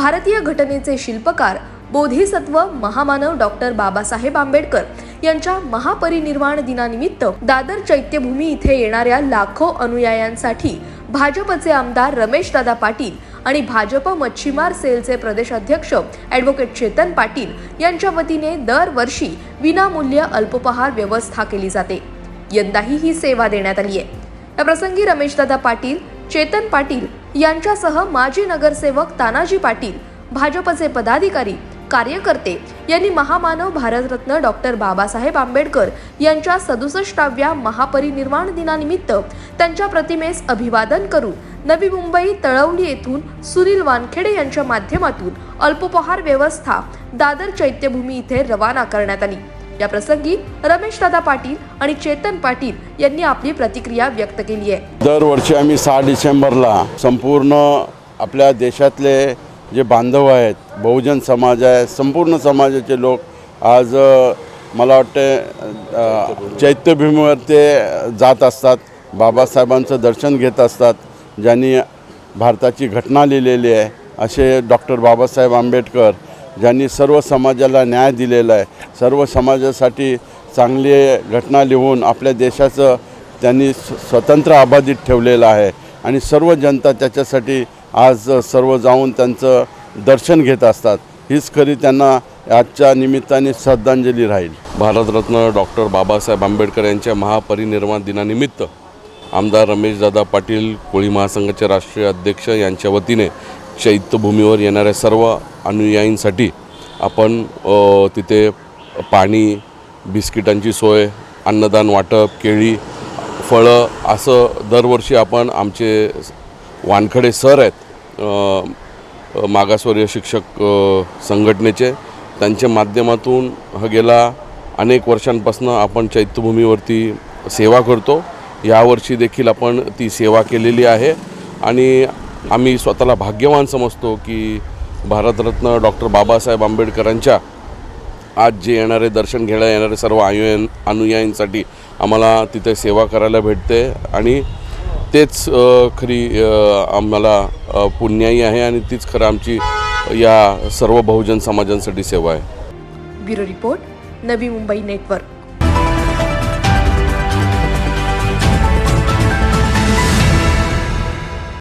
भारतीय घटनेचे शिल्पकार बोधिसत्व महामानव डॉक्टर बाबासाहेब आंबेडकर यांच्या महापरिनिर्वाण दिनानिमित्त दादर चैत्यभूमी इथे येणाऱ्या लाखो अनुयायांसाठी भाजपचे आमदार रमेशदादा पाटील आणि भाजप मच्छीमार सेलचे प्रदेश अध्यक्ष ॲडव्होकेट चेतन पाटील यांच्या वतीने दरवर्षी विनामूल्य अल्पोपहार व्यवस्था केली जाते। यंदाही ही सेवा देण्यात आली आहे। या प्रसंगी रमेशदादा पाटील, चेतन पाटील यांच्यासह माजी नगरसेवक तानाजी पाटील, भाजपचे पदाधिकारी, कार्यकर्ते यांनी महामानव भारतरत्न डॉक्टर बाबासाहेब आंबेडकर यांच्या 67व्या महापरिनिर्वाण दिनानिमित्त त्यांच्या प्रतिमेस अभिवादन करून नवी मुंबई तळवली येथून सुनील वानखेडे यांच्या माध्यमातून अल्पोपहार व्यवस्था दादर चैत्यभूमी इथे रवाना करण्यात आली। या प्रसंगी रमेशदादा पाटील आणि चेतन पाटील यांनी आपली प्रतिक्रिया व्यक्त केली आहे। दरवर्षी आम्ही 6 डिसेंबरला संपूर्ण आपल्या देशातले जे बांधव आहेत, बहुजन समाज आहे, संपूर्ण समाजाचे लोक आज मला वाटते चैत्यभूमीवर ते जात असतात, बाबासाहेबांचं दर्शन घेत असतात। ज्यांनी भारताची घटना लिहिलेली आहे असे डॉक्टर बाबासाहेब आंबेडकर, ज्यांनी सर्व समाजाला न्याय दिलेला आहे, सर्व समाजासाठी चांगली घटना लिहून आपल्या देशाचं त्यांनी स्वतंत्र अबाधित ठेवलेलं आहे आणि सर्व जनता त्याच्यासाठी आज सर्व जाऊन त्यांचं दर्शन घेत असतात। हीच खरी त्यांना आजच्या निमित्ताने श्रद्धांजली राहील। भारतरत्न डॉक्टर बाबासाहेब आंबेडकर यांच्या महापरिनिर्वाण दिनानिमित्त आमदार रमेशदादा पाटील, कोळी महासंघाचे राष्ट्रीय अध्यक्ष यांच्या वतीने चैत्यभूमीवर येणाऱ्या सर्व अनुयायींसाठी आपण तिथे पाणी, बिस्किटांची सोय, अन्नदान वाटप, केळी, फळं असं दरवर्षी आपण आमचे वानखडे सर आहेत, मागासवर्गीय शिक्षक संघटनेचे, त्यांच्या माध्यमातून गेल्या अनेक वर्षांपासून आपण चैत्यभूमीवरती सेवा करतो। यावर्षी देखील आपण ती सेवा केलेली आहे आणि आम्ही स्वतःला भाग्यवान समजतो की भारतरत्न डॉक्टर बाबासाहेब आंबेडकरांच्या आज जे येणारे दर्शन घ्यायला येणारे सर्व अनुयायींसाठी आम्हाला तिथे सेवा करायला भेटते आणि तेच खरी आम्हाला पुण्याई आहे आणि तीच खरं आमची या सर्व बहुजन समाजांसाठी सेवा आहे। Bureau report, Navi Mumbai network.